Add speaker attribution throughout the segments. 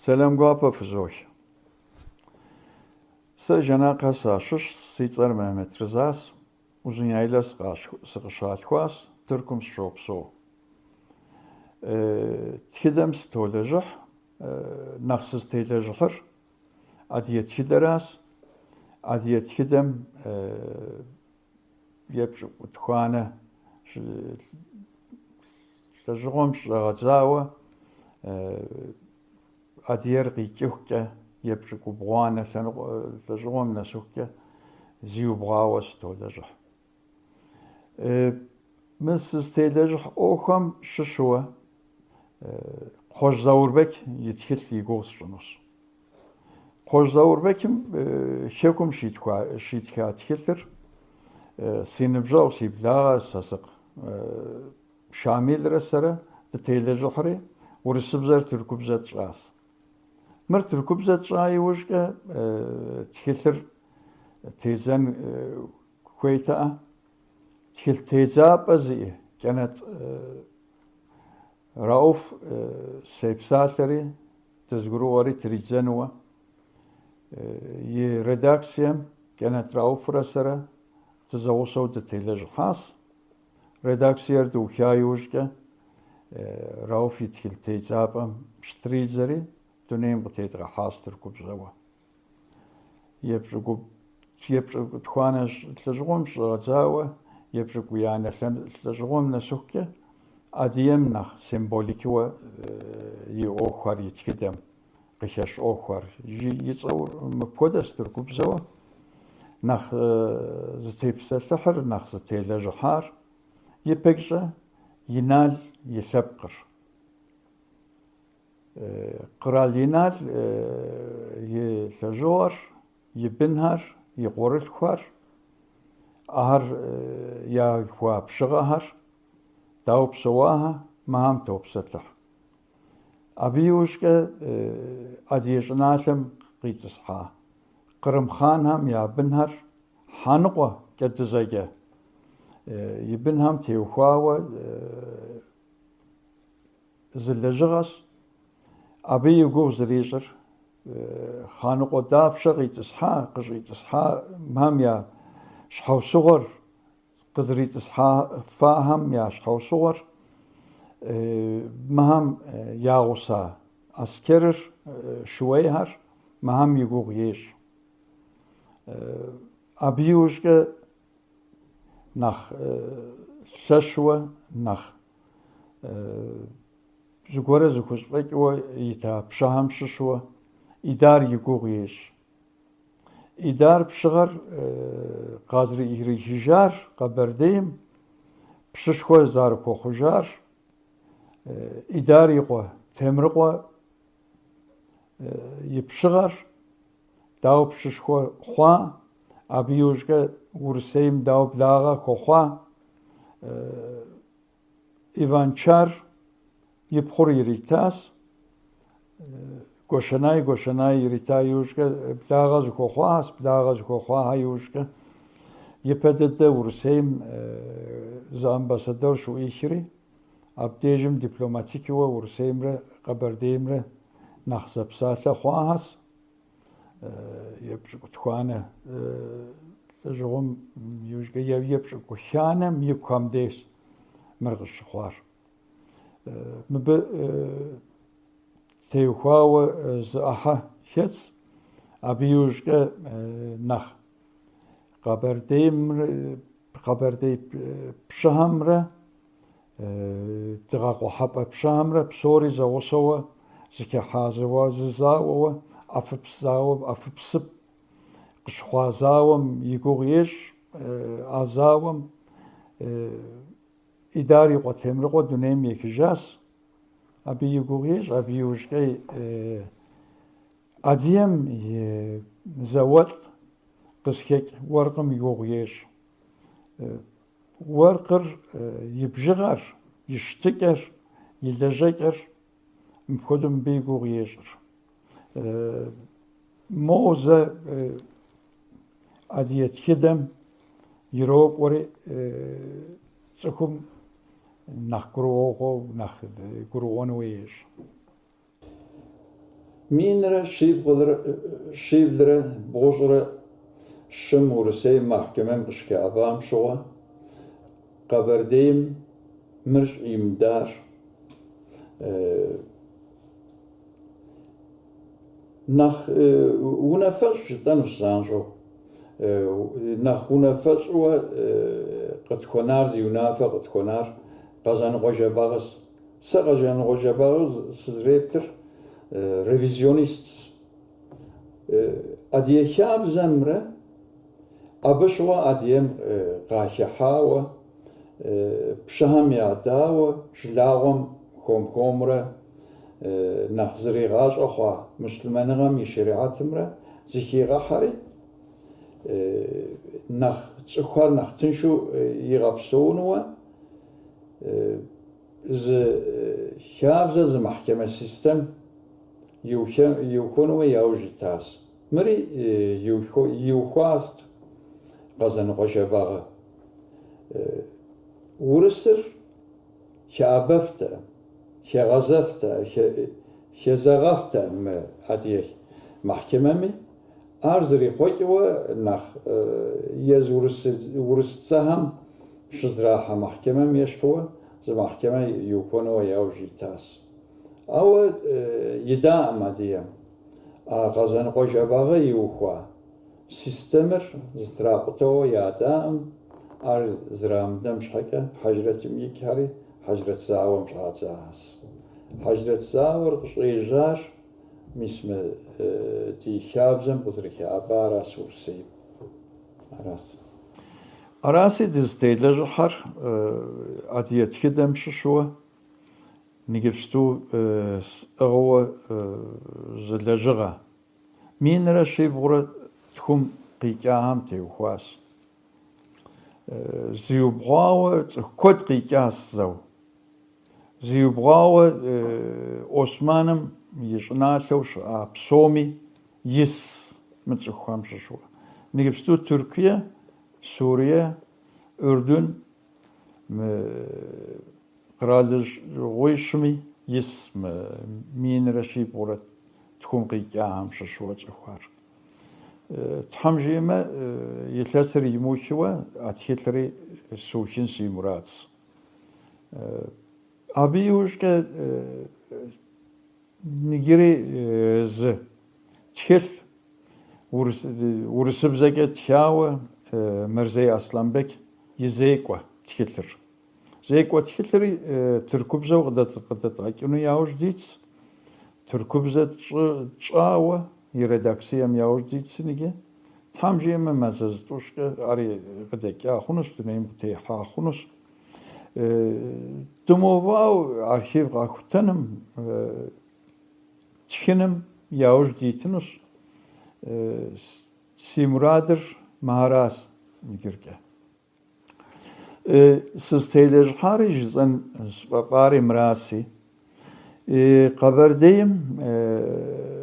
Speaker 1: Selam guapa fızoş. Sa jana qasashış sitsar Mehmet Rızas uzun yaylas sıqışalxwas Türküm şopso. Tkidem stolajah naqsız telajhır adiyet kideras adiyet kidem yepşu utkwana lajgom şlagazawa adiyar qikihka يبشك بغوانا لجوم نسوكا زيو بغاوة ستولجح من ستولجح أوخم ششوة خوش زوربك يتكت لي غوص جنوس خوش زوربكم شكم شيتكا تكتر سينبجاو سيبلا ساسق شامل رسرة تتولجحري ورسبزر تركبزت جاس مرت ركوبزة شاي وشكا تكثر تيزان كويتا تكثر تيزاب أزي كانت رؤوف سيبساتري تزغرو وري تريزانوا يرداكسيام كانت رؤوف رسرة تزوصو تتيلج خاص رداكسير دو كاي وشكا رؤوف يتكثر تيزابا مشتريزري تنين بتيت حاصتر كوبزوا يبشقو تخانش تلجغمش غزاوة يبشقو يعني تلجغم نسوكة أديم نخ سيمبوليكوا يأخر يتكدم قشاش أخر يتصور مبودستر كوبزوا نخ زتيبس السحر نخ زتيلجحار يبقى ينال يسبقر قرالينال يثجور يبنهر يقورلخوار أهر يا خواب شغهر توب سواها مهم توب ستح أبيوشك أديجناسم قيتصحا قرم خانهم يا بنهر حانقوة كتزاجة يبنهم تيوخواوة زلجغس أبي يقول زريجر خانقو داب شغي تصحى قجري تصحى مهم يا شحو صغر قدري تصحى فاهم يا شحو صغر مهم يا غصا أسكرر شويهر مهم يقول يش أبي يوشك نخ ششوة نخ زغورة زكوش فكوا يتا بشهم ششوا إدار يقوغيش إدار بشغر قازري إهري هجار قبرديم بششوا زاركو خجار إدار يقوى تمرقوى يبشغر داو بششوا خوا أبيوشك ورسيم داو بلاغا كوخوا إيفانشار يبخور يريتاس غوشناي يريتا يوشكا بلاغاز كوخواس بلاغاز كوخوا يوشكا يبدد ورسيم زامباسادور شو إيشري أبديجم دبلوماتيكي ورسيمره قبرديمره نخزب ساتلا خواهس يبشك تخانه تجوم يوشكا يبشك خانم يبكم ديس مرغش خوار مب تيوخاو زاحة شتس أبيوشكا نخ قبردي بشهمرة تغاقو حبة بشهمرة بصوري زوصوة زكي حازوا ززاوة أفبساوة أفبسب قشخوازاوم يقوغيش أزاوم إداري قتمرقو دونيم يكجاس أبي يقوليش أبي يوشكي أديم زوت قسكك ورقم يقوليش ورقر يبجغر يشتكر يلجكر مفقدم بيقوليشر موزة أديت خدم يروق وري تكم nach Gruogo, nach Gruonweisch. Минра шиблера بوجرة شم ورسي محكمة بشكابام شوا قبرديم مرش إمدار nach ونفش تنفس زانجو nach ونفش هو قد خنار زيونافا قد خنار قزان غجباغس سقزان غجباغس سزريبتر ريفيزيونيست أديه شاب زمره أبشوا أديم قاححاوة بشهم يعداوة شلاغم كومرة نخزري غاج أخوا مسلمانغم يشريعاتمرة زكي غاحري نخ تشخوار نخ تنشو يغبسونوا ز شابزة ز محكمة سيستم يوكونوا يوجي تاس مري يوخواست قزن غشباغ ورسر شابفتا شغزفتا شزغفتا ما هديه محكمة مي أرزري خوكوا نخ يز ورستهم شزراحة محكمة ميشكوا زي محكمة يكونوا يوجي تاس أو يداء مديم قزن غشباغ يوخوا سيستمر زتراقتو يادام أر زرام دمش حكا حجرة ميكاري حجرة زاوة مش عاتزاس حجرة زاور قشريجار مسم دي خابزم بزركي عبارة سورسي أراسي دزتيل جحر أديت كدم ششوة نجبستو أغوة زلجغة مين رشي بغرة تكون قيكاهم تيوخواس زيوبغاوة كود قيكاس زو زيوبغاوة أوسمانم يشناتوش بسومي يس متسخوام ششوا نجبستو تركيا سوريا أردن قرالج غويشمي يس مين رشي بغرة تكون قيكاهم ششوا تسخوار تحمجيما يتلاتر يموشوا أتهتري سوشين سيموراتس أبيوش كا نجري ز تخل ورسبزك تشاوة مرزي أسلامبك يزيكوا تخلر زيكوا تخلري تركبزة وقدت غاكينو ياوش ديتس تركبزة تشاوة يرداكسيام ياوش ديتسنيجي تحمجيما ماززتوش أري قدك يا خنوس تنيم تيحا خنوس تموفاو أرشيف غاكوتنم تشكنم ياوش ديتنوس سيمرادر مهاراس نجركه سستيلج خارج زن سباري مراسي قبرديم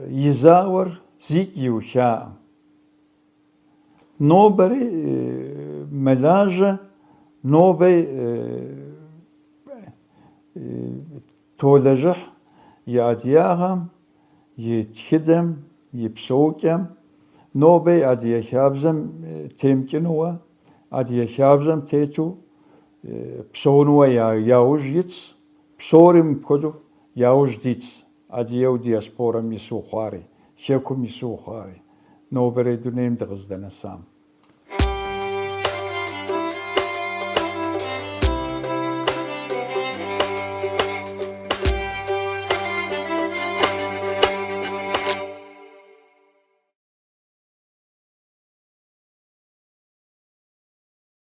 Speaker 1: يزاور زيك يوشاء نوبري ملاجة نوبي تولجح يادياهم يتخدم يبسوكم نوبي أدي يخابزم تيمكنوا أدي يخابزم تيتو بسونوا ياوج يتس بسورم كدو ياوج ديتس أدي يو دياسبورا ميسو خواري شكو ميسو خواري نوبري دونيم دغزدنا سام